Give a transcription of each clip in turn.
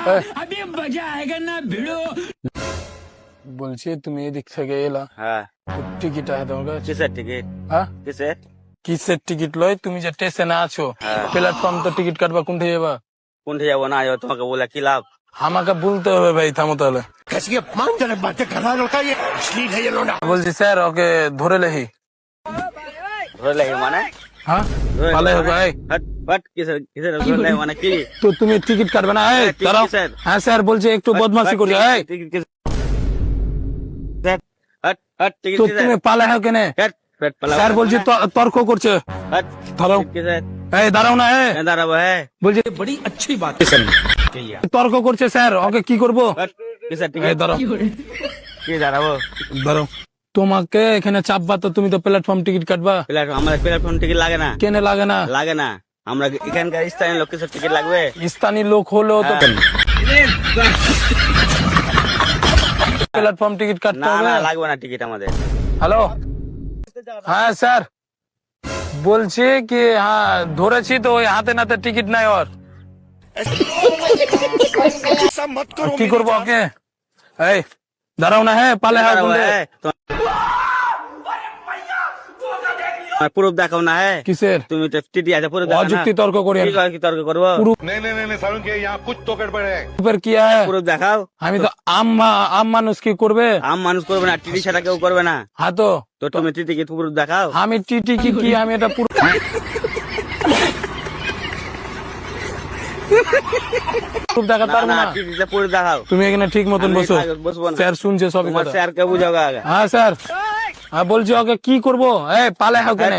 अभी मजा आएगा ना भिड़ो। বলছি তুমি এদিক থেকে এলা, হ্যাঁ টিকিট আছে তোমার কাছে? কিসের টিকিট? হ্যাঁ, কিসের? কিসের টিকিট লয়? তুমি যে স্টেশনে আছো, হ্যাঁ। প্ল্যাটফর্ম তো টিকিট কাটবা কোনটা যাবা? কোনটা যাবো না যাবো তোমাকে বলে কি লাভ? আমাকে বলতে হবে ভাই, থামো তাহলে। বলছি স্যার ওকে ধরে লেহি। ধরে লাগে মানে? হ্যাঁ, ধরে ভালো লাগে হবে মানে? ভাই। হাট, হাট, কিসের কিসের ধরে লাগে মানে কি? তো তুমি টিকিট কাটবে না? এই টিকিট দাঁড়াও। কিসের? হ্যাঁ স্যার বলছে একটু বদমাশি হাট, করছে। এই টিকিট কিসের? হাট, হাট, হাট, টিকিট তো কিসের? তুমি পালা হয় কেন? হাট, হাট, পালাবো স্যার না বলছি মানে? তর্ক করছে। হাট, ধরো। টিকিট কিসের? এই দাঁড়াও না। কেন দাঁড়াবো? হ্যাঁ বলছি बड़ी अच्छी बात তর্ক করছে স্যার, ওকে কি করব? হাট, কিসের এই টিকিট? দাঁড়াও কি দাঁড়াবো? দাঁড়াও। তোমাকে এখানে চাপবা তো তুমি তো প্ল্যাটফর্ম টিকিট কাটবা। প্ল্যাটফর্ম আমাদের প্ল্যাটফর্ম টিকিট লাগে না, কেন লাগে না? লাগে না। আমরা এখানকার স্থানীয় লোক কিসের টিকিট লাগবে? স্থানীয় লোক হলেও তো হ্যাঁ। প্ল্যাটফর্ম টিকিট কাটতে না হবে। না লাগবে না টিকিট আমাদের। হ্যালো, হ্যাঁ স্যার বলছি কি, হ্যাঁ ধরেছি তো, ওই হাতে নাতে টিকিট নাই ওর। কি করবো ওকে? এই দাঁড়াও না। হ্যাঁ পালে হ্যাঁ দাঁড়াবো, বললে। হ্যাঁ। তোমার প্রুফ দেখাও না। হ্যাঁ কিসের তুমি তো টিটি আছে, প্রুফ দেখাও না। অযুক্তি তর্ক করি কি করে কি তর্ক করবো? नहीं नहीं नहीं सारुण के यहाँ कुछ तो गड़बड़ है। গ্রুপের কি হ্যাঁ? প্রুফ দেখাও। আমি তো আম মানুষ কি করবে? আম মানুষ করবে না, টিটি সেটা কেউ করবে না। হ্যাঁ তো তো তুমি টিটি কি প্রুফ দেখাও। আমি টিটি কি আমি এটা পুরো proof দেখাতে না পারবো না না। টিটিতে প্রুফ দেখাও। তুমি এখানে ঠিক মতন আমি বসো। বসবো না। স্যার শুনছে সবই তোমার কথা। স্যারকে বুঝাও আগে। হ্যাঁ স্যার, হ্যাঁ বলছি ওকে কি করবো? এই পালে হ্যাঁ কেন?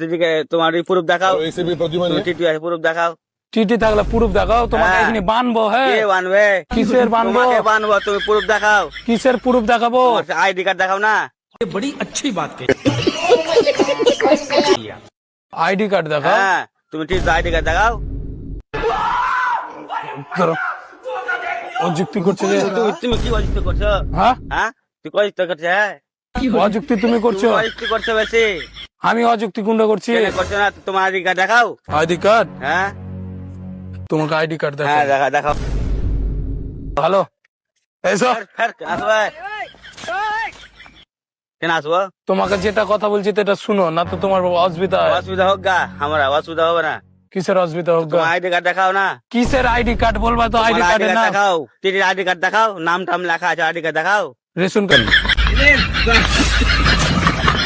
টিটিকে তোমার প্রুফ দেখাও। ऐसे भी प्रद्युमन তুমি है। টিটি আছে, প্রুফ দেখাও। টিটি থাকলে প্রুফ দেখাও। তোমাকে হ্যাঁ। এখানে বানবো। হ্যাঁ কে বানবে? কিসের বানবো? তোমাকে বানবো, তুমি প্রুফ দেখাও। কিসের প্রুফ দেখাবো? আইডি কার্ড দেখাও না। ये बड़ी अच्छी बात कही। আইডি কার্ড দেখাও। হ্যাঁ তুমি টিটি আইডি কার্ড দেখাও। ধরো। অযুক্তি করছে যে। তুমি কি অযুক্তি করছো? হ্যাঁ হ্যাঁ তুই অযুক্তি করছো? হ্যাঁ অযুক্তি তুমি করছো। তুমি অযুক্তি করছো বেশি। আমি অযুক্তি কোনটা করছি? কেন করছো না? তোমার আইডি কার্ড দেখাও। ID card? হ্যাঁ তোমাকে আইডি কার্ড হ্যাঁ দেখাও। দেখাও। ভালো এসো। কেন আসবো? কেন আসবো? তোমাকে যেটা কথা বলছি এটা শুনো, না তো তোমার অসুবিধা হয়। অসুবিধা হোক গা, আমরা অসুবিধা হবে না। কিসের অসুবিধা হোক? তোমার আইডি কার্ড দেখাও না। কিসের আইডি কার্ড বলবা তো? আইডি তোমার কার্ডের নাম দেখাও, টিটির আইডি কার্ড দেখাও, নাম টাম লেখা আছে, আইডি কার্ড দেখাও। রেশন কার্ড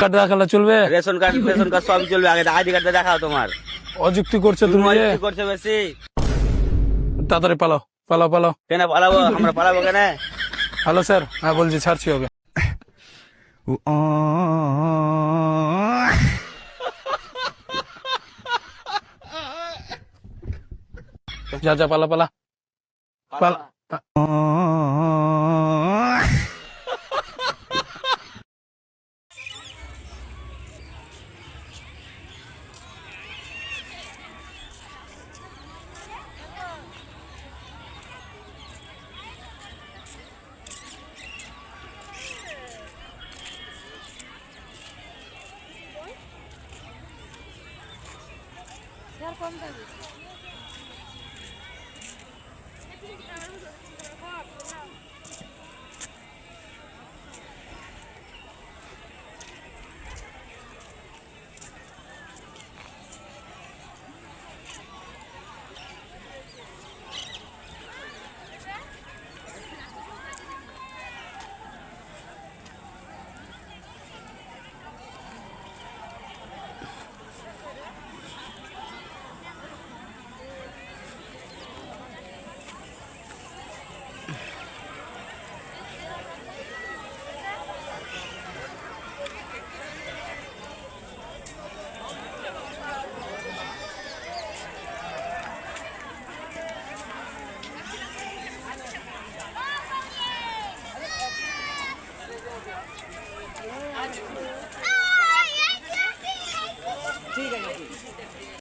কার্ড দেখালে চলবে? রেশন কার্ড সবই চলবে, আগে আইডি কার্ড দেখাও তোমার। অযুক্তি করছো তুমি তুমি যে। অযুক্তি করছো বেশি। তাড়াতাড়ি পালাও পালাও পালাও। কেন পালাবো? আমরা পালাবো কেন? হ্যালো স্যার, হ্যাঁ বলছি ছাড়ছি ওকে। যা যা পালা পালা পালা।